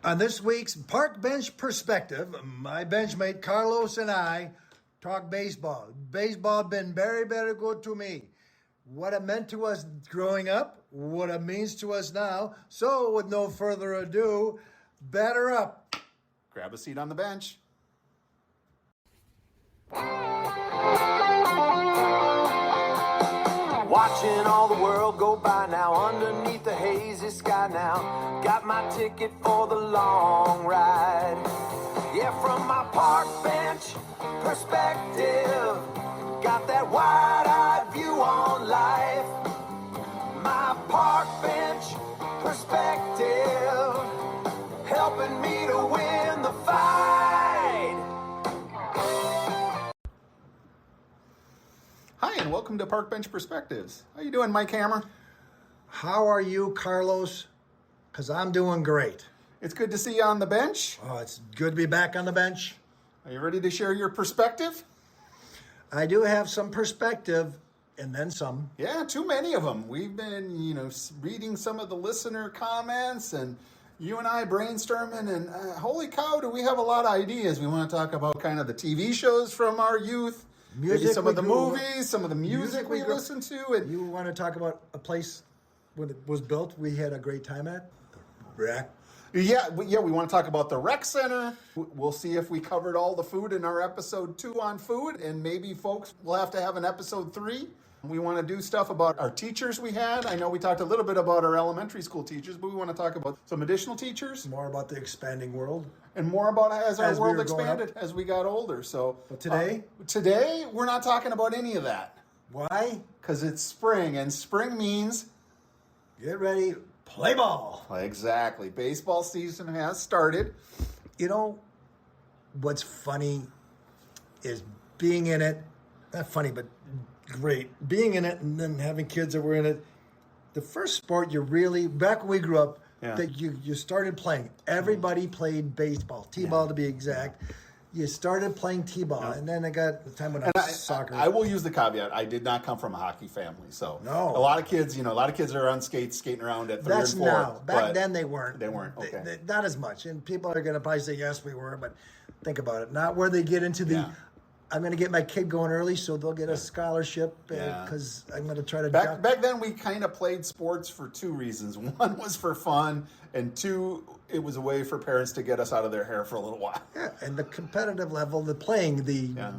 On this week's Park Bench Perspective, my benchmate Carlos and I talk baseball. Baseball been very, very good to me. What it meant to us growing up, what it means to us now. So with no further ado, batter up. Grab a seat on the bench. Watching all the world go by now underneath the hazy sky now. Got my ticket for the long ride. Yeah, from my park bench perspective, got that wide-eyed view on life. My park bench perspective, helping me to win the fight. Hi, and welcome to Park Bench Perspectives. How you doing, Mike Hammer? How are you, Carlos? Because I'm doing great. It's good to see you on the bench. Oh, it's good to be back on the bench. Are you ready to share your perspective? I do have some perspective, and then some. Yeah, too many of them. We've been, reading some of the listener comments, and you and I brainstorming, and holy cow, do we have a lot of ideas. We want to talk about kind of the TV shows from our youth, maybe some of the movies, some of the music we listened to. And you want to talk about a place when it was built we had a great time at? The Rec. Yeah, we want to talk about the rec center. We'll see if we covered all the food in our episode 2 on food, and maybe folks will have to have an episode 3. We want to do stuff about our teachers we had. I know we talked a little bit about our elementary school teachers, but we want to talk about some additional teachers. More about the expanding world. And more about as our world we expanded, as we got older. So but today? Today, we're not talking about any of that. Why? Because it's spring, and spring means... Get ready, play ball. Exactly. Baseball season has started. You know, what's funny is being in it, not funny, but great. Being in it and then having kids that were in it. The first sport you really, back when we grew up, that you started playing. Everybody played baseball, T-ball to be exact. You started playing T-ball, and then I got the time when I was soccer. I will use the caveat. I did not come from a hockey family, so no. A lot of kids are on skates, skating around at 3 and 4. Now. Back then they weren't. They weren't. Okay. Not as much, and people are going to probably say yes, we were, but think about it. Not where they get into the. Yeah. I'm going to get my kid going early, so they'll get a scholarship because I'm going to try to. Back then, we kind of played sports for 2 reasons. One was for fun, and 2, it was a way for parents to get us out of their hair for a little while. Yeah, and the competitive level, the playing,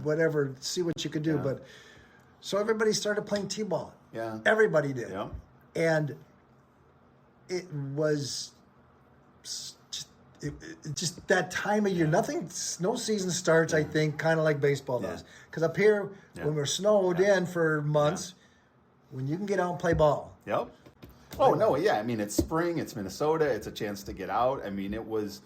whatever, see what you could do. Yeah. But so everybody started playing T-ball. Yeah, everybody did. Yeah, and it was just that time of year. No season starts, I think, kind of like baseball does. Because up here, when we're snowed in for months, when you can get out and play ball. Yep. Oh, no, yeah. I mean, it's spring. It's Minnesota. It's a chance to get out. I mean, it was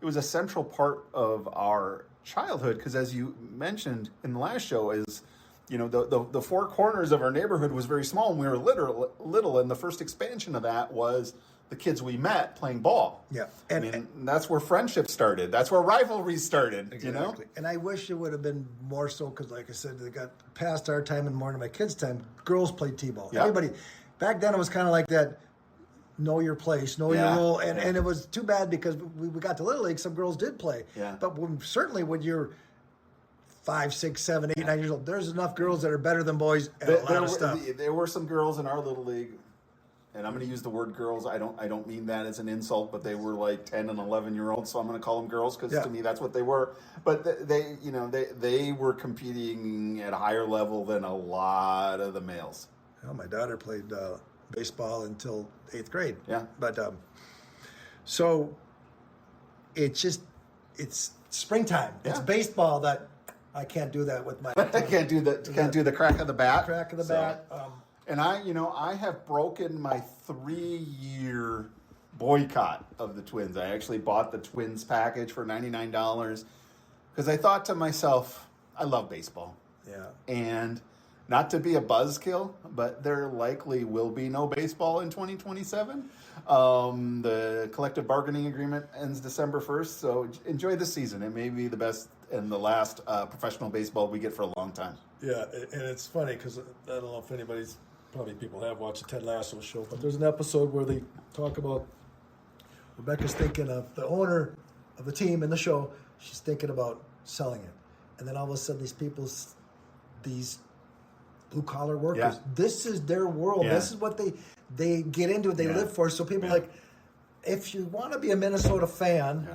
a central part of our childhood because, as you mentioned in the last show, is the 4 corners of our neighborhood was very small when we were little, and the first expansion of that was the kids we met playing ball. Yeah. And that's where friendship started. That's where rivalries started, exactly. And I wish it would have been more so because, like I said, they got past our time and more to my kids' time. Girls played T-ball. Yep. Everybody. Back then it was kind of like that, know your place, know your role. And it was too bad because we got to Little League, some girls did play. Yeah. But certainly when you're 5, 6, 7, 8, 9 years old, there's enough girls that are better than boys at a lot of stuff. There were some girls in our Little League. And I'm going to use the word girls. I don't mean that as an insult, but they were like 10 and 11-year-olds, so I'm going to call them girls because to me that's what they were. But they were competing at a higher level than a lot of the males. Well, my daughter played baseball until 8th grade. Yeah. But so it's springtime. Yeah. It's baseball that I can't do that with my. I can't do the crack of the bat. Crack of the bat. And I have broken my 3-year boycott of the Twins. I actually bought the Twins package for $99 because I thought to myself, I love baseball. Yeah. And not to be a buzzkill, but there likely will be no baseball in 2027. The collective bargaining agreement ends December 1st, so enjoy the season. It may be the best and the last professional baseball we get for a long time. Yeah, and it's funny because I don't know if probably people have watched the Ted Lasso show, but there's an episode where they talk about Rebecca's thinking of the owner of the team in the show. She's thinking about selling it. And then all of a sudden these blue-collar workers, this is their world. This is what they get into, they live for. So people are like, if you want to be a Minnesota fan,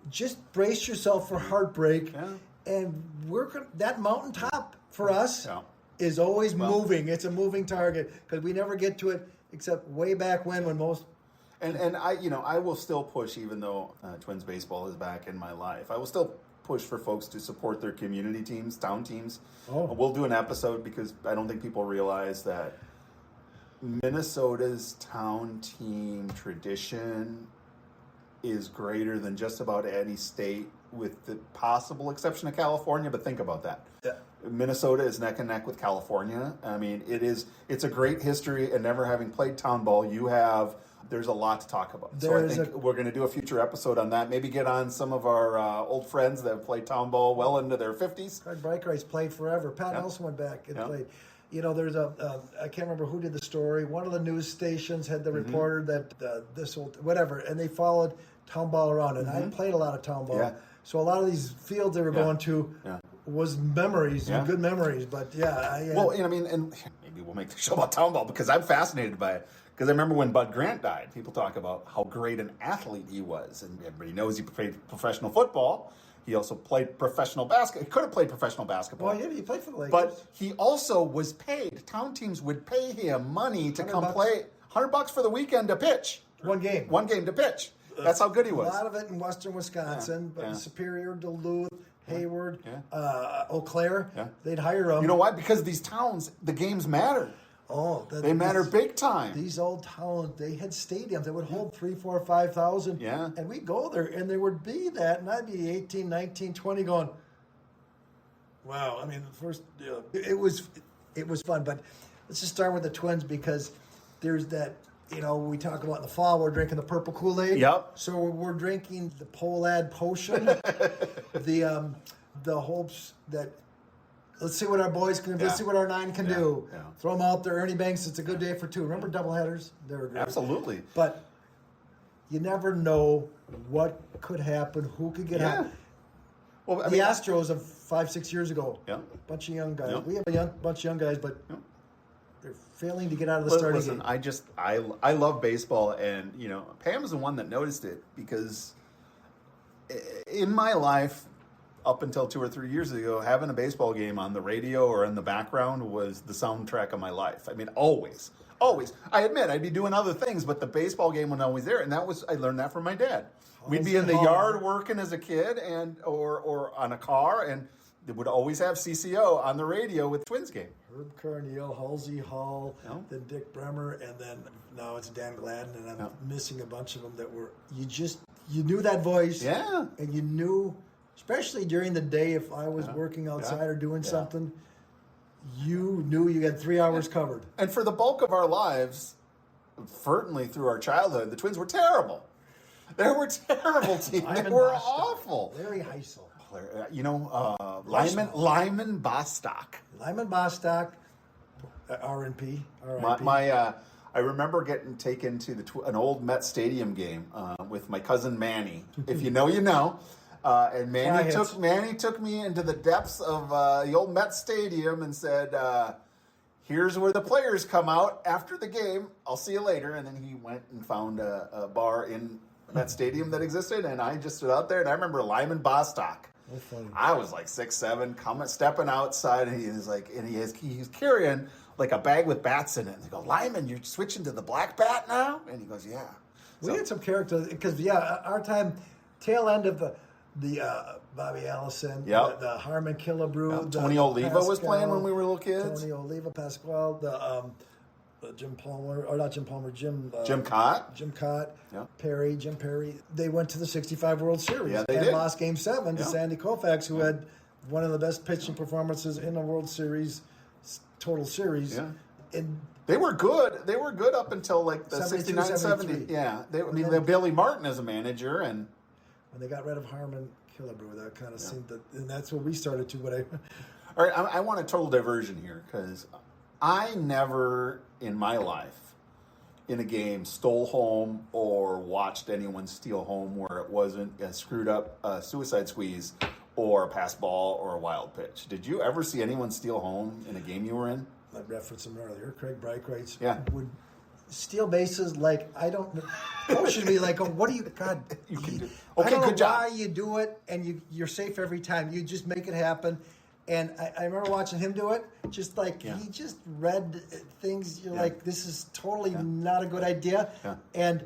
just brace yourself for heartbreak. Yeah. And that mountaintop for us is always moving. It's a moving target because we never get to it except way back when most. And I will still push, even though Twins baseball is back in my life. I will still push for folks to support their community teams, town teams. We'll do an episode because I don't think people realize that Minnesota's town team tradition is greater than just about any state, with the possible exception of California. But think about that. Yeah. Minnesota is neck and neck with California. I mean, it's a great history, and never having played town ball, there's a lot to talk about. So I think we're going to do a future episode on that. Maybe get on some of our old friends that have played town ball well into their 50s. Craig Brycari's played forever. Pat Nelson went back and played. There's I can't remember who did the story. One of the news stations had the reporter that whatever, and they followed town ball around. And I played a lot of town ball. Yeah. So a lot of these fields they were going to was memories, good memories. But well, and maybe we'll make the show about town ball because I'm fascinated by it. Because I remember when Bud Grant died, people talk about how great an athlete he was. And everybody knows he played professional football. He also played professional basketball. He could have played professional basketball. Well, yeah, he played for the Lakers. But he also was paid. Town teams would pay him money to come play. $100 for the weekend to pitch. One game to pitch. That's how good he was. A lot of it in western Wisconsin, but Superior, Duluth, Hayward, Eau Claire, they'd hire him. You know why? Because these towns, the games matter. They matter big time. These old towns, they had stadiums that would hold 3,000, 4,000, 5,000. Yeah. And we'd go there, and there would be that, and I'd be 18, 19, 20 going, wow. I mean, the first, it was fun. But let's just start with the Twins because there's that, we talk about in the fall, we're drinking the purple Kool-Aid. Yep. So we're drinking the Polad potion, the hopes that, let's see what our boys can do. Let's see what our 9 can do. Yeah. Throw them out there. Ernie Banks, it's a good day for 2. Remember doubleheaders? They were great. Absolutely. But you never know what could happen, who could get out. Well, the Astros of 5-6 years ago. Yeah. Bunch of young guys. Yeah. We have a bunch of young guys, but they're failing to get out of the starting game. I love baseball, and Pam is the one that noticed it because in my life, up until 2 or 3 years ago, having a baseball game on the radio or in the background was the soundtrack of my life. I mean, always. I admit, I'd be doing other things, but the baseball game was always there, and I learned that from my dad. We'd be in the yard working as a kid, or on a car, and they would always have CCO on the radio with Twins game. Herb Carneal, Halsey Hall, then Dick Bremer, and then now it's Dan Gladden, and I'm missing a bunch of them that were, you knew that voice, and you knew. Especially during the day, if I was working outside or doing something, you knew you had 3 hours covered. And for the bulk of our lives, certainly through our childhood, the Twins were terrible. They were a terrible team. They were awful. Larry Heisel. Lyman Bostock. Lyman Bostock, R&P. I remember getting taken to an old Met Stadium game with my cousin Manny. If you know, you know. And Manny took me into the depths of the old Met Stadium and said, here's where the players come out after the game. I'll see you later. And then he went and found a bar in Met Stadium that existed. And I just stood out there. And I remember Lyman Bostock. That's funny. I was like 6'7", stepping outside. And he's carrying like a bag with bats in it. And they go, Lyman, you're switching to the black bat now? And he goes, yeah. We had some characters because, our time, tail end of the Bobby Allison, the Harmon Killebrew. Tony Oliva was playing when we were little kids. Tony Oliva, Pasquale, Jim Palmer, or not Jim Palmer, Jim Cott. Jim Cott, Jim Perry. They went to the 65 World Series and did. Lost Game 7 to Sandy Koufax, who had one of the best pitching performances in the World Series, total series. Yeah. And they were good. They were good up until like the 69, 70. Yeah. They Billy Martin as a manager, and when they got rid of Harmon Killebrew, that kind of seemed that, and that's what we started to. All right, I want a total diversion here because I never in my life in a game stole home or watched anyone steal home where it wasn't a screwed up suicide squeeze or a pass ball or a wild pitch? Did you ever see anyone steal home in a game you were in? I referenced him earlier. Craig Brykrights would steal bases like I don't. Coach should be like, oh, what do you? God, you can do. I Okay, don't know good job. why you do it, and you're safe every time. You just make it happen. And I remember watching him do it. Just like he just read things. You're like, this is totally not a good idea. Yeah. And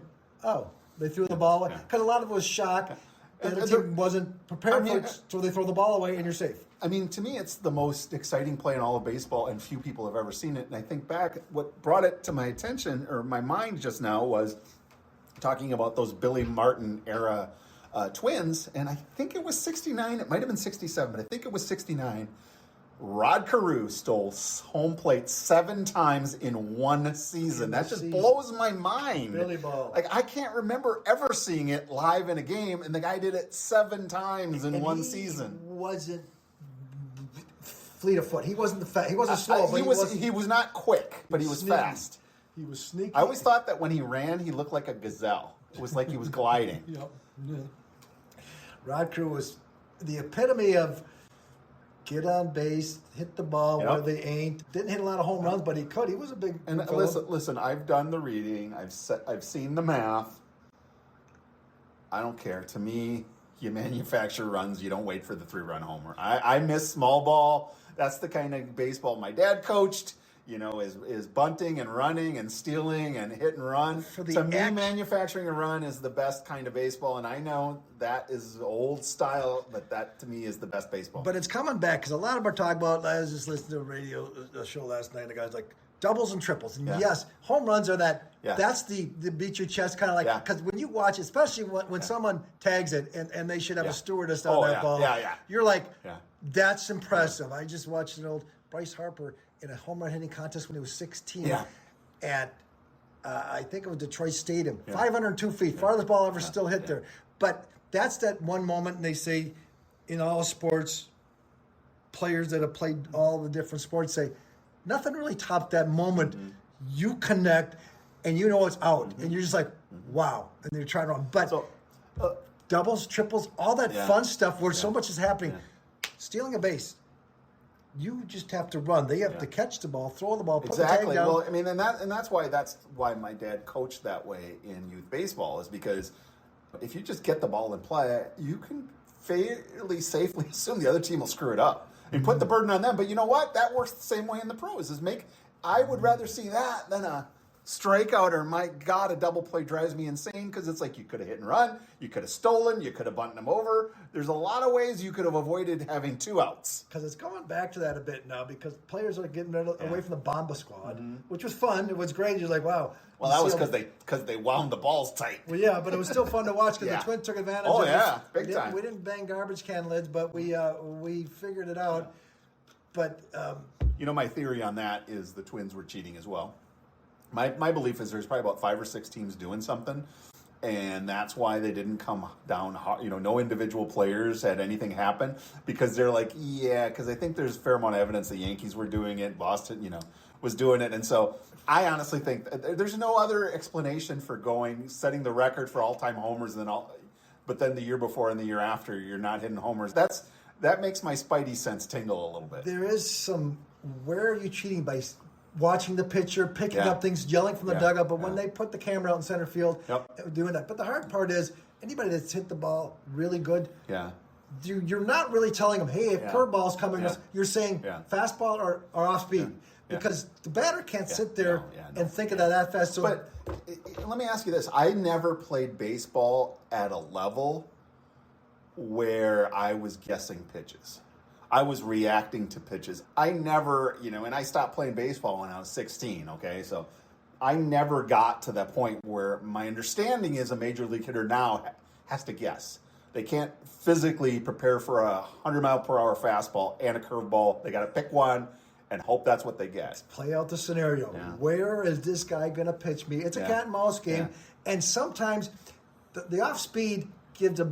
they threw the ball away because a lot of it was shock. And the team wasn't prepared for it, so they throw the ball away, and you're safe. I mean, to me, it's the most exciting play in all of baseball, and few people have ever seen it. And I think back, what brought it to my attention, or my mind just now, was talking about those Billy Martin era Twins, and I think it was 69. It might have been 67, but I think it was 69. Rod Carew stole home plate 7 times in one season. That just blows my mind. Billy Ball. Like, I can't remember ever seeing it live in a game, and the guy did it 7 times in one season. Wasn't fleet of foot. He wasn't he wasn't slow. But he was not quick, but he was sneaky. fast. He was sneaky. I always thought that when he ran, he looked like a gazelle. It was like he was gliding. Yep. Yeah. Rod Carew was the epitome of get on base, hit the ball where they ain't. Didn't hit a lot of home runs, but he could. He was a big. And listen. I've done the reading. I've seen the math. I don't care. To me, you manufacture runs. You don't wait for the 3-run homer. I miss small ball. That's the kind of baseball my dad coached. You know, is bunting and running and stealing and hit and run. To me, manufacturing a run is the best kind of baseball, and I know that is old style, but that to me is the best baseball. But it's coming back because a lot of them are talking about. I was just listening to a radio show last night, and the guy's like doubles and triples. And yes, home runs are that. Yeah. That's the beat your chest kind of like because when you watch, especially when someone tags it and they should have a stewardess on that ball. You're like, that's impressive. I just watched an old Bryce Harper in a home run hitting contest when he was 16 at I think it was Detroit Stadium, 502 feet, farthest ball ever still hit there. But that's that one moment, and they say in all sports, players that have played all the different sports say, nothing really topped that moment. Mm-hmm. You connect, and you know it's out, and you're just like, wow, and you're trying to run. But doubles, triples, all that fun stuff where so much is happening. Stealing a base. You just have to run. They have to catch the ball, throw the ball, put the tag down. Well, I mean, and that's why my dad coached that way in youth baseball, is because if you just get the ball in play, you can fairly safely assume the other team will screw it up and put the burden on them. But you know what? That works the same way in the pros. I would rather see that than a strikeout, or my God, a double play drives me insane because it's like you could have hit and run, you could have stolen, you could have bunted them over. There's a lot of ways you could have avoided having 2 outs. Because it's going back to that a bit now because players are getting away from the Bomba squad, which was fun. It was great. You're like, wow. Well, that was because they wound the balls tight. Well, yeah, but it was still fun to watch because the Twins took advantage of it. Big time. We didn't bang garbage can lids, but we figured it out. But my theory on that is the Twins were cheating as well. My belief is there's probably about 5 or 6 teams doing something, and that's why they didn't come down hard. No individual players had anything happen because they're like, because I think there's a fair amount of evidence the Yankees were doing it, Boston, was doing it, and so I honestly think there's no other explanation for setting the record for all-time homers but then the year before and the year after you're not hitting homers. That makes my spidey sense tingle a little bit. There is some. Where are you cheating by? Watching the pitcher, picking up things, yelling from the dugout. But when they put the camera out in center field, doing that. But the hard part is anybody that's hit the ball really good, you're not really telling them, hey, if curveball's coming, you're saying fastball or off speed. Because the batter can't sit there and think of that fast. So, but let me ask you this. I never played baseball at a level where I was guessing pitches. I was reacting to pitches. I never, and I stopped playing baseball when I was 16, okay? So I never got to that point where my understanding is a major league hitter now has to guess. They can't physically prepare for a 100-mile-per-hour fastball and a curveball. They got to pick one and hope that's what they get. Play out the scenario. Yeah. Where is this guy going to pitch me? It's a cat and mouse game. Yeah. And sometimes the off-speed gives a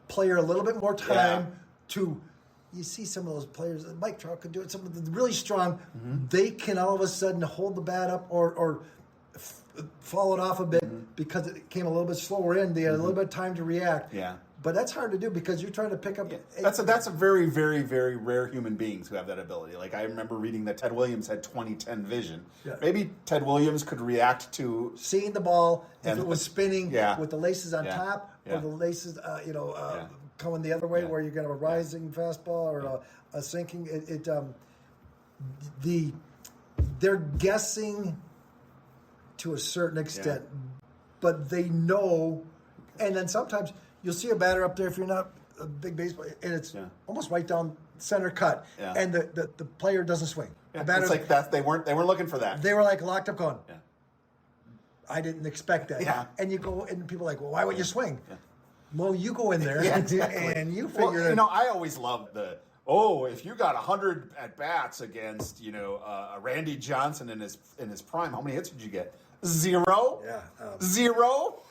player a little bit more time to... You see some of those players, Mike Trout could do it, some of them really strong, they can all of a sudden hold the bat up or followed off a bit because it came a little bit slower in. They had a little bit of time to react. Yeah. But that's hard to do because you're trying to pick up. Yeah. That's a very, very, very rare human beings who have that ability. Like I remember reading that Ted Williams had 20/10 vision. Yeah. Maybe Ted Williams could react to seeing the ball if it was spinning Yeah. with the laces on Yeah. top Yeah. or the laces, coming the other way Yeah. where you get a rising fastball or a sinking. They're guessing to a certain extent, but they know. And then sometimes you'll see a batter up there if you're not a big baseball, and it's almost right down center cut, and the player doesn't swing. Yeah. The It's like that. They weren't looking for that. They were like locked up going. Yeah. I didn't expect that. Yeah. And you go, and people are like, well, why would you swing? Yeah. Well, you go in there and you figure Well, I always loved if you got 100 at bats against Randy Johnson in his prime, how many hits did you get? 0. Yeah. 0.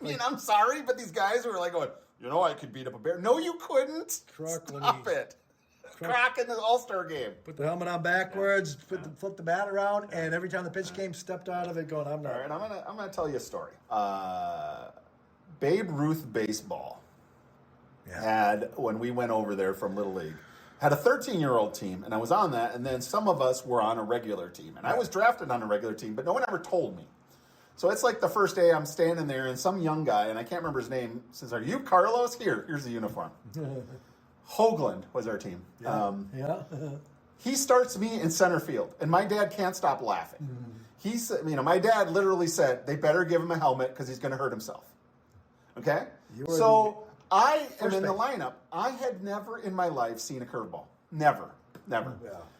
I mean, I'm sorry, but these guys were like going, I could beat up a bear. No, you couldn't. Stop it. Croc in the All-Star game. Put the helmet on backwards, flip the bat around, and every time the pitch came, stepped out of it going, I'm not. All right, I'm gonna tell you a story. Babe Ruth baseball had, when we went over there from Little League, had a 13-year-old team, and I was on that, and then some of us were on a regular team. And I was drafted on a regular team, but no one ever told me. So it's like the first day I'm standing there, and some young guy, and I can't remember his name, says, "Are you Carlos? Here's the uniform." Hoagland was our team. He starts me in center field, and my dad can't stop laughing. He said, my dad literally said, they better give him a helmet because he's going to hurt himself. Okay? So I am in the lineup. I had never in my life seen a curveball. Never. Yeah.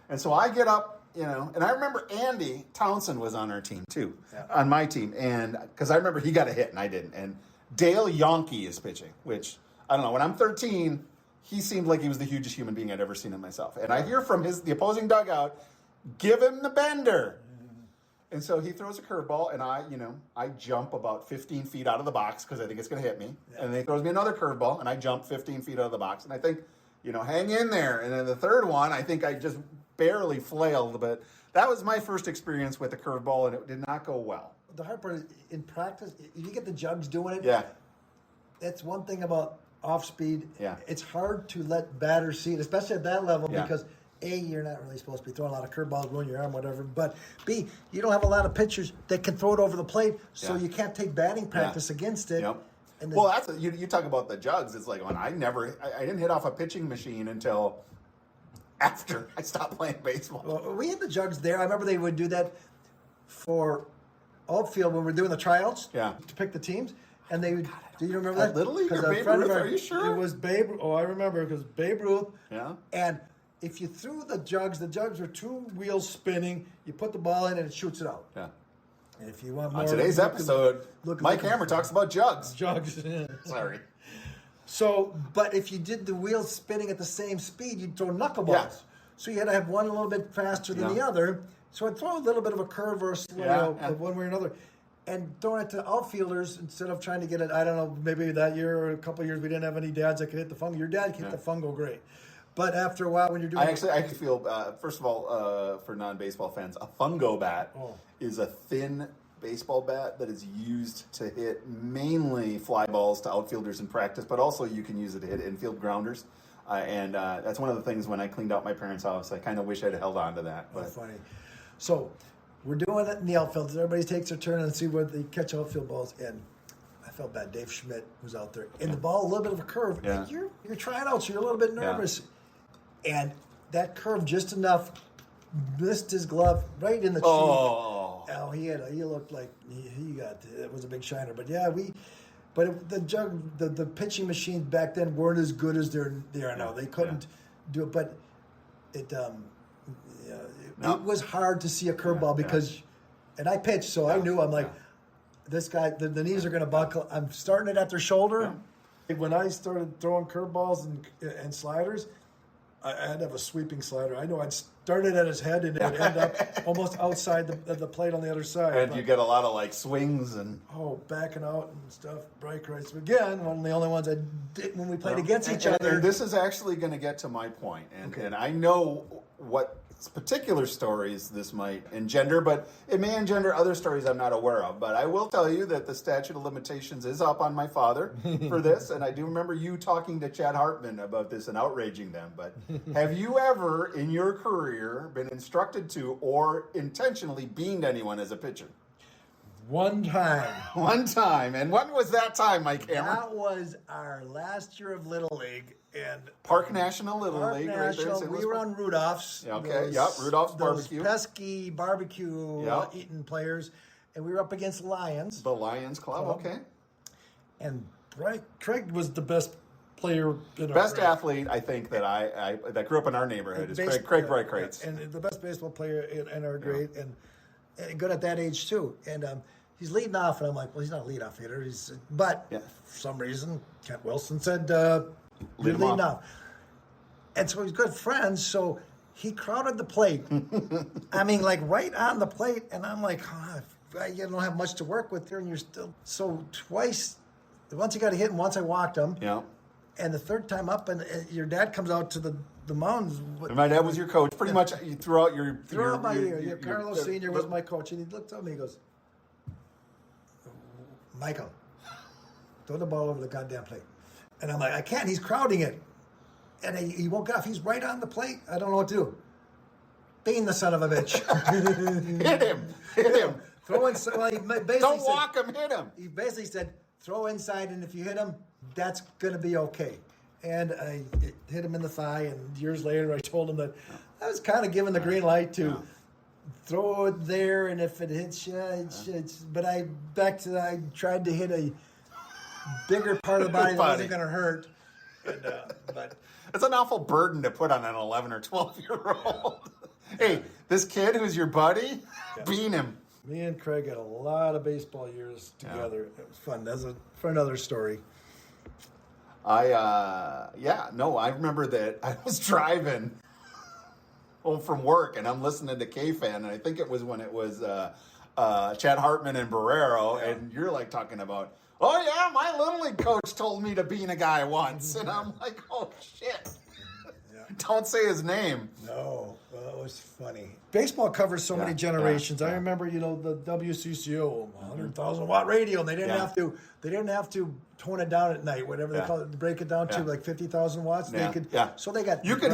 And so I get up, and I remember Andy Townsend was on our team too, on my team. And because I remember he got a hit and I didn't. And Dale Yonke is pitching, which, I don't know, when I'm 13, he seemed like he was the hugest human being I'd ever seen in myself. And I hear from the opposing dugout, give him the bender. And so he throws a curveball, and I jump about 15 feet out of the box because I think it's going to hit me. Yeah. And then he throws me another curveball, and I jump 15 feet out of the box. And I think, hang in there. And then the third one, I think I just barely flailed. But that was my first experience with a curveball, and it did not go well. The hard part is, in practice, if you get the Juggs doing it, that's one thing about off speed. Yeah. It's hard to let batters see it, especially at that level, because A, you're not really supposed to be throwing a lot of curveballs, ruin your arm, whatever. But B, you don't have a lot of pitchers that can throw it over the plate, so you can't take batting practice against it. Yep. And Well, that's you talk about the Juggs. It's like when I didn't hit off a pitching machine until after I stopped playing baseball. Well, we had the Juggs there. I remember they would do that for outfield when we were doing the tryouts to pick the teams. And they would, do you remember that? Little League or Babe Ruth? Are you sure? It was Babe. Oh, I remember because Babe Ruth. Yeah. And if you threw the Juggs are two wheels spinning. You put the ball in and it shoots it out. Yeah. And if you want more, on today's episode, Mike Hammer talks about Juggs. Juggs. Sorry. So, but if you did the wheels spinning at the same speed, you'd throw knuckleballs. Yeah. So you had to have one a little bit faster than the other. So I'd throw a little bit of a curve or of one way or another. And throwing it to outfielders instead of trying to get it, I don't know, maybe that year or a couple of years we didn't have any dads that could hit the fungo. Your dad could hit the fungo great. But after a while when you're doing I feel, first of all, for non-baseball fans, a fungo bat is a thin baseball bat that is used to hit mainly fly balls to outfielders in practice, but also you can use it to hit infield grounders. And that's one of the things when I cleaned out my parents' house, I kind of wish I'd held on to that. But. Funny. So we're doing it in the outfield. Everybody takes their turn and see where they catch outfield balls. And I felt bad. Dave Schmidt was out there. And the ball, a little bit of a curve. Yeah. And you're trying out, so you're a little bit nervous. Yeah. And that curve just enough missed his glove right in the cheek. Oh, he looked like it was a big shiner. But the pitching machines back then weren't as good as they are now. They couldn't do it, but it was hard to see a curveball because, and I pitched, so I knew this guy, the knees are going to buckle. I'm starting it at their shoulder. Yeah. When I started throwing curveballs and sliders, I had to have a sweeping slider. I know I'd start it at his head and it would end up almost outside the plate on the other side. And you get a lot of swings and backing out and stuff. Break rates. Again, one of the only ones I did when we played against each other. And this is actually going to get to my point, and I know what particular stories this might engender, but it may engender other stories I'm not aware of. But I will tell you that the statute of limitations is up on my father for this, and I do remember you talking to Chad Hartman about this and outraging them. But have you ever in your career been instructed to or intentionally beaned anyone as a pitcher? One time. One time. And when was that time, Mike Hammer? That was our last year of Little League. And Park National Little Park League. National, Right there, we were on Rudolph's. Yeah, okay, Rudolph's barbecue. Those pesky barbecue eating players. And we were up against Lions. The Lions Club, okay. And Craig was the best player in our best grade. athlete, I think, that that grew up in our neighborhood is Craig Brightcrates. And the best baseball player in our grade, and good at that age too. And he's leading off, and I'm like, well, he's not a leadoff hitter. But for some reason, Kent Wilson said, you're leading off. And so he's good friends, so he crowded the plate. I mean, like right on the plate, and I'm like, you don't have much to work with here, and you're still... So twice, once he got a hit, and once I walked him. Yeah. And the third time up, and your dad comes out to the mounds. And my dad was your coach. Pretty much you throughout your... Throughout my year. Carlos Sr. was my coach, and he looked at me, he goes, Michael, throw the ball over the goddamn plate. And I'm like, I can't. He's crowding it. And he won't get off. He's right on the plate. I don't know what to do. Bean the son of a bitch. Hit him. Throw inside. Well, he basically don't said, walk him, hit him. He basically said, throw inside, and if you hit him, that's going to be okay. And I hit him in the thigh, and years later I told him that I was kind of given the green light to throw it there, and if it hits you, but I tried to hit a bigger part of the body that wasn't going to hurt. And, but it's an awful burden to put on an 11 or 12-year-old. Hey, this kid who's your buddy, bean him. Me and Craig had a lot of baseball years together. It was fun. That's for another story. I remember that I was driving home from work, and I'm listening to K-Fan, and I think it was when it was Chad Hartman and Barrero, and you're like talking about, oh yeah, my Little League coach told me to bean a guy once, and I'm like, oh shit. Don't say his name. No, well, it was funny. Baseball covers so many generations. I remember, the WCCO 100,000 watt radio, and they didn't have to tone it down at night, whatever they call it, break it down to like 50,000 watts. Yeah. They could. Yeah. So they got. You could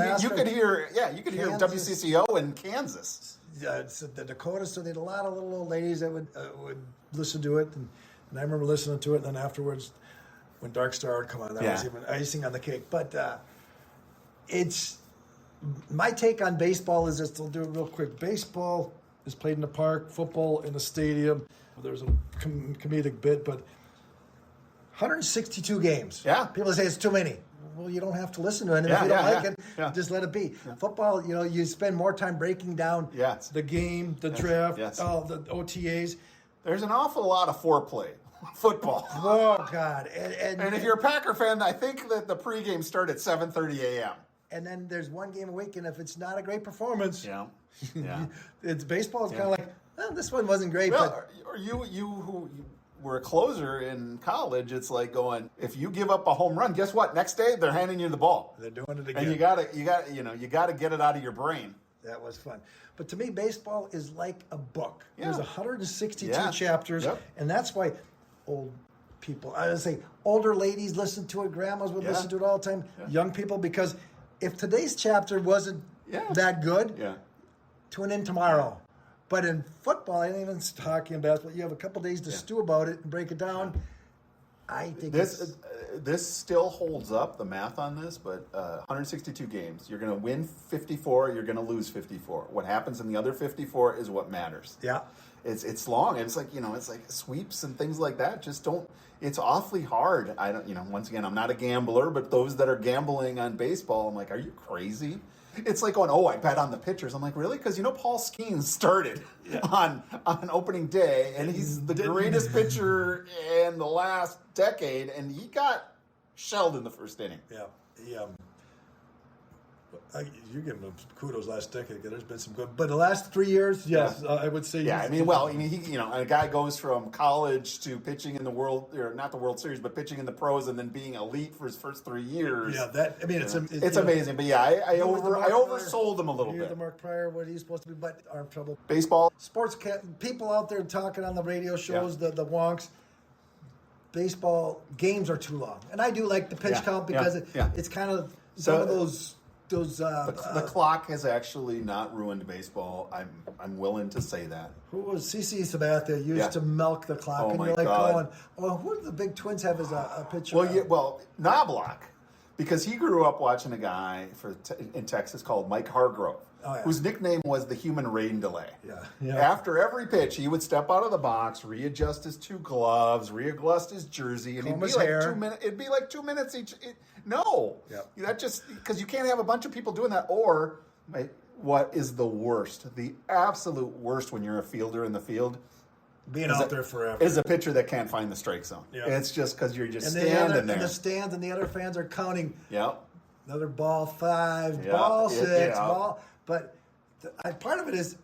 hear Kansas. WCCO in Kansas. It's the Dakotas. So they had a lot of little old ladies that would listen to it, and I remember listening to it. And then afterwards, when Dark Star would come on, that was even icing on the cake. But it's my take on baseball is just, I'll do it real quick. Baseball is played in the park, football in the stadium. There's a comedic bit, but 162 games. Yeah. People say it's too many. Well, you don't have to listen to it. And if you don't like it, just let it be. Yeah. Football, you spend more time breaking down the game, the draft, all the OTAs. There's an awful lot of foreplay. Football. Oh, God. And if you're a Packer fan, I think that the pregame started at 7:30 a.m. And then there's one game a week, and if it's not a great performance, it's baseball is kind of like, this one wasn't great. Well, or you who were a closer in college, it's like going, if you give up a home run, guess what? Next day they're handing you the ball. They're doing it again. And you gotta get it out of your brain. That was fun. But to me, baseball is like a book. Yeah. There's 162 chapters, Yep. and that's why old people, I would say older ladies listen to it, grandmas would listen to it all the time, young people, because if today's chapter wasn't that good, tune in tomorrow. But in football, and even hockey and basketball, you have a couple days to stew about it and break it down. I think this still holds up, the math on this, but 162 games. You're going to win 54, you're going to lose 54. What happens in the other 54 is what matters. Yeah. It's long, and it's like, it's like sweeps and things like that just don't, it's awfully hard. I don't, once again, I'm not a gambler, but those that are gambling on baseball, I'm like, are you crazy? It's like going, I bet on the pitchers. I'm like, really? Because Paul Skeens started on opening day, and he's the greatest pitcher in the last decade, and he got shelled in the first inning. Yeah. You give him kudos last decade. There's been some good, but the last 3 years, yes, I would say. Yeah, I mean, well, I mean, a guy goes from college to pitching in the World, or not the World Series, but pitching in the pros, and then being elite for his first 3 years. Yeah, it's amazing. But yeah, I oversold him a little bit. The Mark Pryor, what he's supposed to be, but our trouble. Baseball, sports, people out there talking on the radio shows, the wonks. Baseball games are too long, and I do like the pitch count because it's kind of some of those. The clock has actually not ruined baseball. I'm willing to say that. Who was CC Sabathia used to milk the clock, oh and my you're like God. going, "Well, who do the big Twins have as a pitcher?" Well, Knobloch, because he grew up watching a guy in Texas called Mike Hargrove, whose nickname was the human rain delay. Yeah. After every pitch, he would step out of the box, readjust his 2 gloves, readjust his jersey, and it'd be like 2 minutes. It'd be like 2 minutes each. That just because you can't have a bunch of people doing that. Or what is the worst? The absolute worst when you're a fielder in the field. Being out there forever. Is a pitcher that can't find the strike zone. Yeah. It's just because you're just standing there. In the stands, and the other fans are counting. Yep. Another ball 5, ball 6, ball. But part of it is,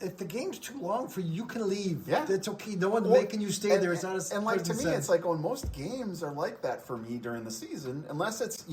if the game's too long for you, you can leave. Yeah. It's okay. No one's making you stay there. It's not and like to me, it's like when most games are like that for me during the season, unless it's,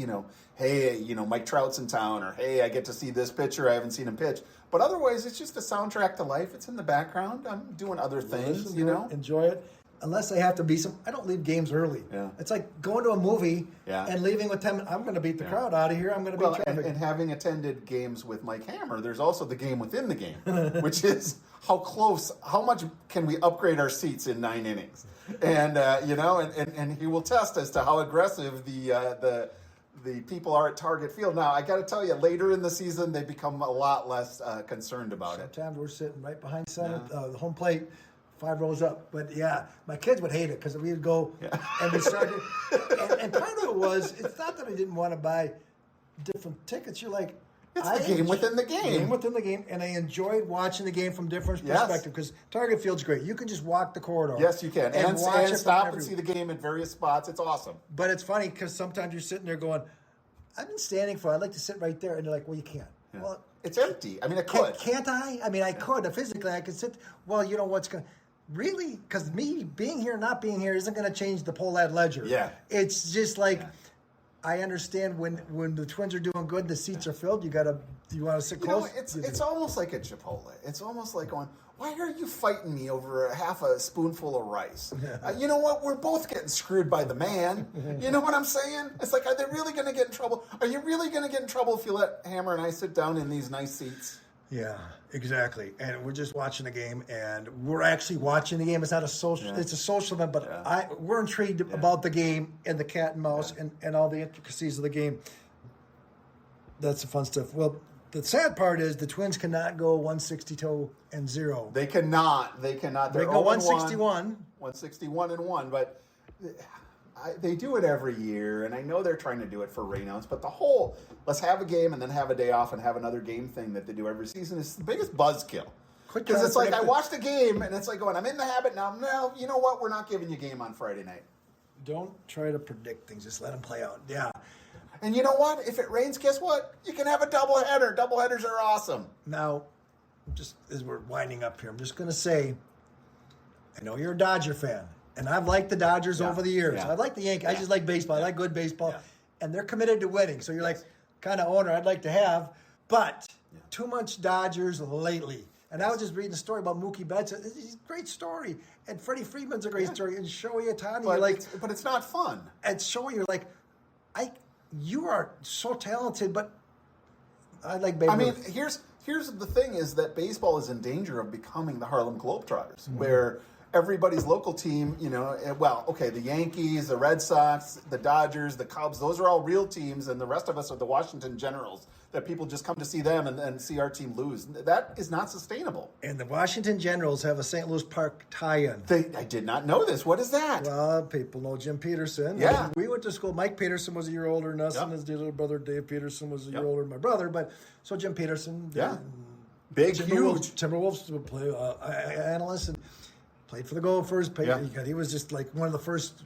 hey, Mike Trout's in town, or hey, I get to see this pitcher, I haven't seen him pitch. But otherwise, it's just a soundtrack to life. It's in the background. I'm doing other things, Enjoy it. Unless I have to be I don't leave games early. Yeah. It's like going to a movie and leaving with 10 minutes. I'm going to beat the crowd out of here. I'm going to beat traffic. And having attended games with Mike Hammer, there's also the game within the game, which is how much can we upgrade our seats in 9 innings? And, and he will test as to how aggressive the people are at Target Field. Now, I got to tell you, later in the season, they become a lot less concerned about it. Sometimes we're sitting right behind center, the home plate, 5 rows up. But my kids would hate it because we would go and we started. and part of it was, it's not that I didn't want to buy different tickets. You're like, it's the game within the game. Game within the game. And I enjoyed watching the game from different perspective because Target Field's great. You can just walk the corridor. Yes, you can. And stop and see the game at various spots. It's awesome. But it's funny because sometimes you're sitting there going, I've been standing I'd like to sit right there. And they're like, well, you can't. Yeah. Well, it's empty. I mean, it could. Can't I? I mean, I could. Physically, I could sit. Well, you know what's going to... Really? Because me being here, not being here, isn't going to change the Pollad ledger. Yeah. It's just like, I understand when the Twins are doing good, the seats are filled. You want to sit close. It's almost like a Chipotle. It's almost like going, why are you fighting me over half a spoonful of rice? You know what? We're both getting screwed by the man. You know what I'm saying? It's like, are they really going to get in trouble? Are you really going to get in trouble if you let Hammer and I sit down in these nice seats? Yeah, exactly. And we're just watching the game, and we're actually watching the game. It's not a social. It's a social event, but we're intrigued about the game and the cat and mouse and all the intricacies of the game. That's the fun stuff. Well, the sad part is the Twins cannot go 162-0. They cannot. They're they go 161. 161-1, but they do it every year, and I know they're trying to do it for rainouts, but the whole let's have a game and then have a day off and have another game thing that they do every season is the biggest buzzkill. Because it's like I watched the game, and it's like going, I'm in the habit now. No, you know what? We're not giving you a game on Friday night. Don't try to predict things. Just let them play out. Yeah. And you know what? If it rains, guess what? You can have a doubleheader. Doubleheaders are awesome. Now, just as we're winding up here, I'm just going to say, I know you're a Dodger fan. And I've liked the Dodgers over the years. I like the Yankees. I just like baseball. I like good baseball. And they're committed to winning. So you're like, kind of owner I'd like to have. But too much Dodgers lately. And I was just reading a story about Mookie Betts. It's a great story. And Freddie Freeman's a great story. And Shohei Ohtani, but it's not fun. And Shohei, you're like, you are so talented, but I like Babe Ruth. I mean, here's the thing is that baseball is in danger of becoming the Harlem Globetrotters, where everybody's local team, the Yankees, the Red Sox, the Dodgers, the Cubs, those are all real teams, and the rest of us are the Washington Generals, that people just come to see them and see our team lose. That is not sustainable. And the Washington Generals have a St. Louis Park tie-in. I did not know this. What is that? Well, people know Jim Peterson. Yeah. We went to school. Mike Peterson was a year older than us, and his little brother Dave Peterson was a year older than my brother. So Jim Peterson, big, huge Timberwolves play analyst, and played for the Gophers. He was just like one of the first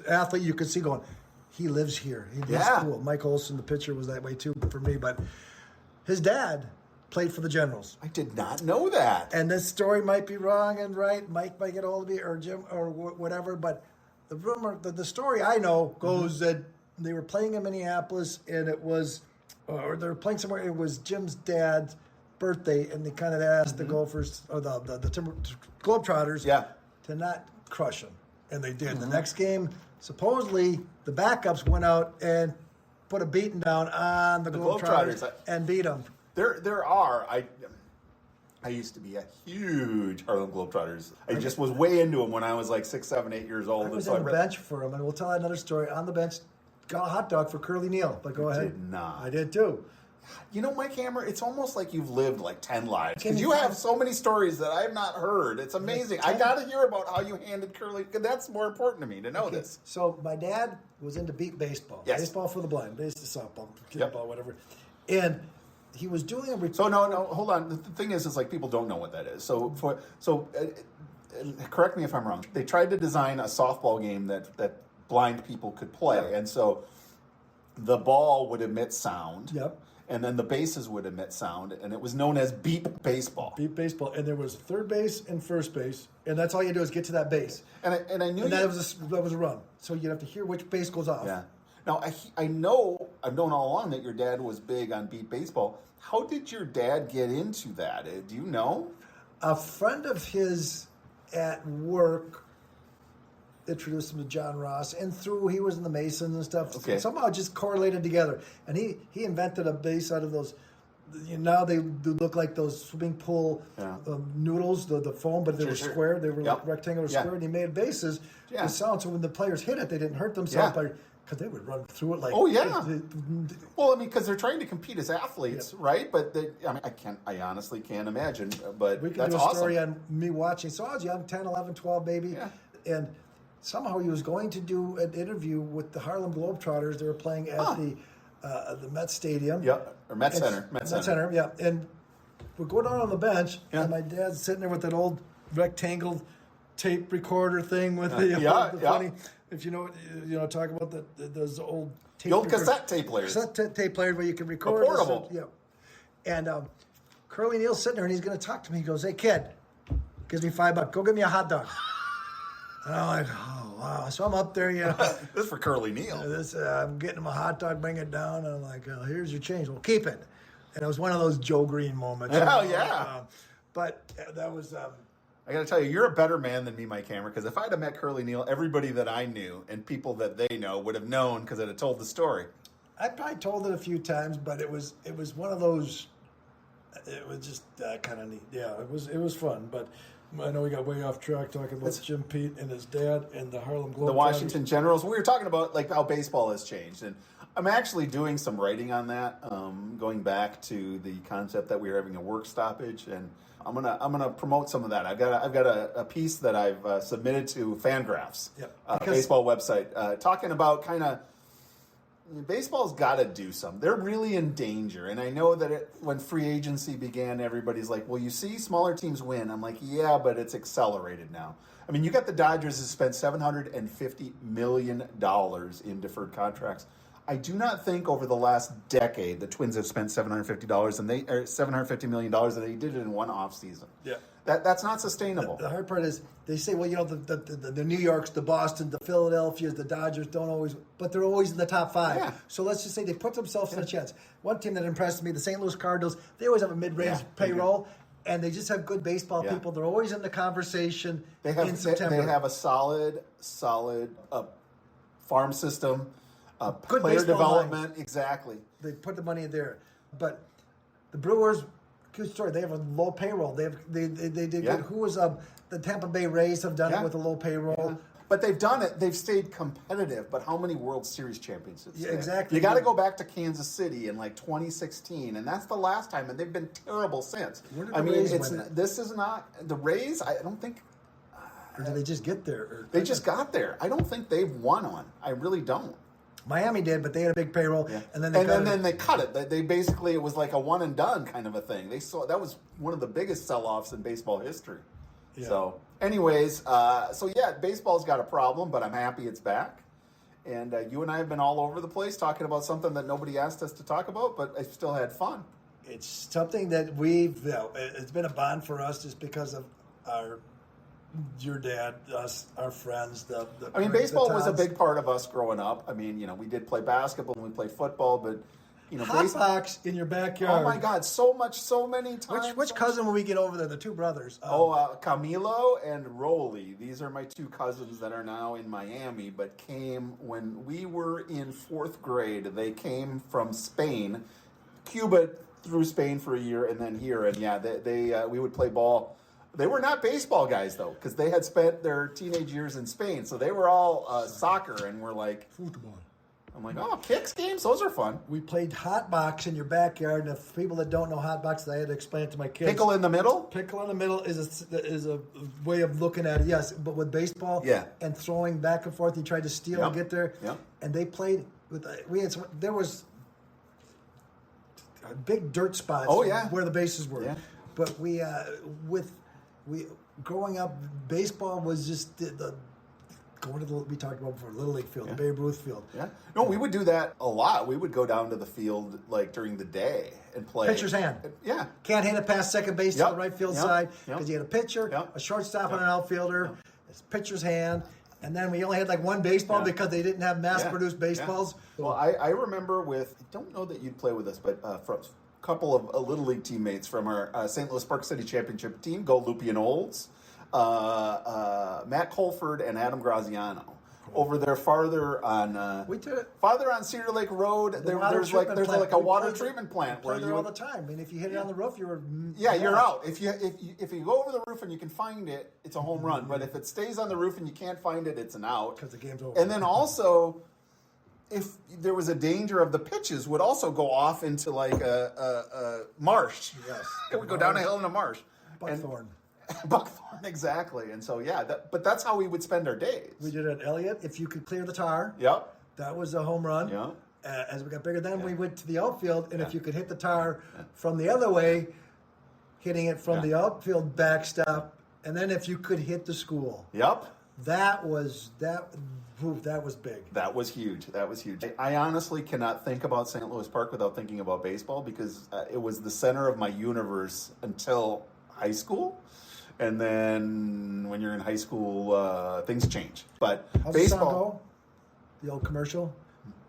athlete you could see going, he lives here. He's Yeah. cool. Mike Olson, the pitcher, was that way too for me. But his dad played for the Generals. I did not know that. And this story might be wrong and right. Mike might get a hold of me or Jim or whatever. But the rumor, the story I know goes that they were playing in Minneapolis and it was, or they were playing somewhere. It was Jim's dad's birthday, and they kind of asked the Gophers or the Globetrotters to not crush them, and they did. The next game, supposedly the backups went out and put a beating down on the Globetrotters and beat them. There are. I used to be a huge Harlem Globetrotters. I just was way into them when I was like 6, 7, 8 years old. I was on the bench for them, and we'll tell another story. On the bench, got a hot dog for Curly Neal. But go ahead. Did not. I did too. You know, Mike Hammer, it's almost like you've lived like 10 lives. Because you have so many stories that I have not heard. It's amazing. I got to hear about how you handed Curly. That's more important to me to know this. So my dad was into beat baseball. Yes. Baseball for the blind. Baseball, softball, kickball, whatever. And he was doing a... So no, hold on. The thing is like people don't know what that is. So correct me if I'm wrong. They tried to design a softball game that blind people could play. And so the ball would emit sound. Yep. And then the bases would emit sound, and it was known as beep baseball. Beep baseball, and there was third base and first base, and that's all you do is get to that base. And I knew that was a run. So you'd have to hear which base goes off. Yeah. Now I've known all along that your dad was big on beep baseball. How did your dad get into that? Do you know? A friend of his at work introduced him to John Ross, and he was in the Masons and stuff. Okay. Somehow it just correlated together. And he invented a base out of those. Now they do look like those swimming pool noodles, the foam, but they were square. They were like rectangular square, and he made bases with sound. So when the players hit it, they didn't hurt themselves because they would run through it like. Oh yeah. Well, I mean, because they're trying to compete as athletes, right? But I honestly can't imagine. But we can that's do a awesome. story on me watching. So I was young, 10, 11, 12, maybe, and somehow he was going to do an interview with the Harlem Globetrotters. They were playing at the Met Stadium. Yeah, or Met Center. Met Center, yeah. And we go down on the bench, and my dad's sitting there with that old rectangle tape recorder thing with the funny. If you know, talk about those old tape. The old cassette tape players. Cassette tape players where you can record. Portable. And Curly Neal's sitting there, and he's going to talk to me. He goes, "Hey, kid," gives me $5. Go get me a hot dog. And I'm like, oh, wow. So I'm up there, This is for Curly Neal. I'm getting him a hot dog, bring it down. And I'm like, oh, here's your change. Well, keep it. And it was one of those Joe Green moments. Oh, yeah. But that was... I got to tell you, you're a better man than me, Mike Hammer, because if I'd have met Curly Neal, everybody that I knew and people that they know would have known because I'd have told the story. I probably told it a few times, but it was one of those... It was just kind of neat. Yeah, it was fun, but... I know we got way off track talking about Jim Pete and his dad and the Harlem Globetrotters. The Washington Generals. We were talking about like how baseball has changed, and I'm actually doing some writing on that, going back to the concept that we were having a work stoppage, and I'm gonna promote some of that. I've got a piece that I've submitted to Fangraphs, baseball website, talking about kind of. Baseball's got to do something. They're really in danger. And I know that when free agency began, everybody's like, well, you see smaller teams win. I'm like, yeah, but it's accelerated now. I mean, you got the Dodgers who spent $750 million in deferred contracts. I do not think over the last decade the Twins have spent $750 million and they did it in one offseason. Yeah. That's not sustainable. The hard part is they say, well, the New Yorks, the Boston, the Philadelphias, the Dodgers don't always, but they're always in the top 5. Yeah. So let's just say they put themselves in a chance. One team that impressed me, the St. Louis Cardinals, they always have a mid-range payroll, and they just have good baseball people. They're always in the conversation in September. They have a solid farm system, good player development. Lines. Exactly. They put the money in there. But the Brewers... Good story. They have a low payroll. They did good. Who was the Tampa Bay Rays have done it with a low payroll. Yeah. But they've done it. They've stayed competitive. But how many World Series championships? Yeah, exactly. You got to go back to Kansas City in like 2016, and that's the last time. And they've been terrible since. This is not the Rays. I don't think. Or did they just get there? They just got there. I don't think they've won one. I really don't. Miami did, but they had a big payroll, and then they cut it. They basically, it was like a one and done kind of a thing. That was one of the biggest sell-offs in baseball history. Yeah. So, anyways, baseball's got a problem, but I'm happy it's back. And you and I have been all over the place talking about something that nobody asked us to talk about, but I still had fun. It's something that it's been a bond for us just because of your dad, us, our friends. I mean, baseball was a big part of us growing up. I mean, we did play basketball and we played football, but hot box in your backyard. Oh my God, so many times. Which cousin will we get over there? The two brothers. Camilo and Rolly. These are my two cousins that are now in Miami, but came when we were in 4th grade. They came from Spain, Cuba, through Spain for a year, and then here. And yeah, we would play ball. They were not baseball guys though, because they had spent their teenage years in Spain, so they were all soccer, and we're like football. I'm like, oh, kicks games, those are fun. We played hot box in your backyard, and if people that don't know hot box, I had to explain it to my kids. Pickle in the middle? Pickle in the middle is a way of looking at it, yes. But with baseball and throwing back and forth, you tried to steal and get there. Yep. And they played with there was big dirt spots where the bases were. Yeah. But we growing up, baseball was just the going to we talked about before, Little League field, the Babe Ruth field. Yeah. No, we would do that a lot. We would go down to the field like during the day and play. Pitcher's hand. Yeah. Can't hit it past second base to the right field side because you had a pitcher, a shortstop, and an outfielder. It's pitcher's hand. And then we only had like one baseball because they didn't have mass-produced baseballs. Yeah. Well, I remember I don't know that you'd play with us, but from a couple of Little League teammates from our St. Louis Park City Championship team, Go Loopy and Olds, Matt Colford and Adam Graziano. Over there, farther on Cedar Lake Road, there's like a water treatment plant where you all the time. I mean, if you hit it on the roof, you're out. If you go over the roof and you can find it, it's a home run. But if it stays on the roof and you can't find it, it's an out because the game's over. And then also, if there was a danger of the pitches, would also go off into like a marsh. Yes, it would go down a hill in a marsh. Buckthorn. Buckthorn, exactly. And so, but that's how we would spend our days. We did it at Elliott. If you could clear the tar, that was a home run. Yep. As we got bigger, then we went to the outfield, and if you could hit the tar from the other way, hitting it from the outfield backstop, and then if you could hit the school. Yep. That was big. That was huge. I honestly cannot think about St. Louis Park without thinking about baseball because it was the center of my universe until high school. And then when you're in high school, things change. But how's baseball, the song go? The old commercial,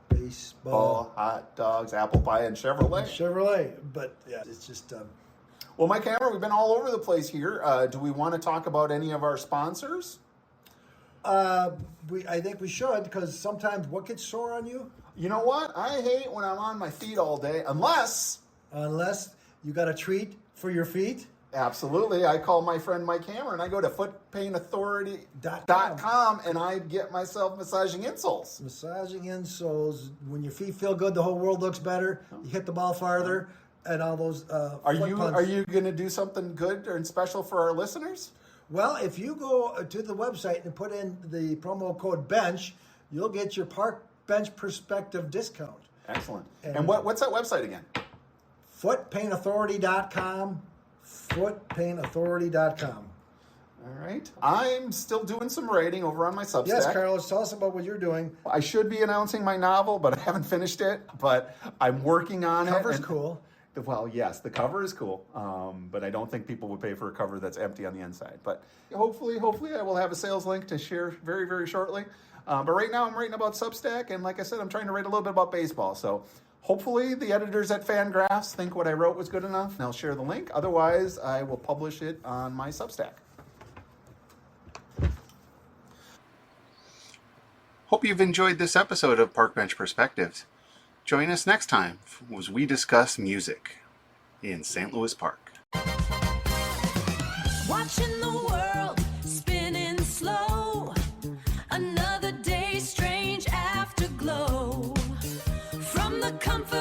baseball, hot dogs, apple pie, and Chevrolet. But it's just. Well, Mike Hammer, we've been all over the place here. Do we want to talk about any of our sponsors? I think we should because sometimes what gets sore on you? You know what? I hate when I'm on my feet all day, unless you got a treat for your feet. Absolutely. I call my friend Mike Hammer and I go to footpainauthority.com and I get myself massaging insoles. Massaging insoles. When your feet feel good, the whole world looks better. You hit the ball farther and all those Are you going to do something good and special for our listeners? Well, if you go to the website and put in the promo code BENCH, you'll get your Park Bench Perspective discount. Excellent. And what's that website again? Footpainauthority.com. Footpainauthority.com. All right. I'm still doing some writing over on my Substack. Yes, Carlos, tell us about what you're doing. I should be announcing my novel, but I haven't finished it. But I'm working on it. Cover's cool. Well, yes, the cover is cool, but I don't think people would pay for a cover that's empty on the inside. But hopefully I will have a sales link to share very, very shortly. But right now I'm writing about Substack, and like I said, I'm trying to write a little bit about baseball. So hopefully the editors at Fangraphs think what I wrote was good enough, and I'll share the link. Otherwise, I will publish it on my Substack. Hope you've enjoyed this episode of Park Bench Perspectives. Join us next time as we discuss music in St. Louis Park. Watching the world spinning slow, another day strange afterglow from the comfort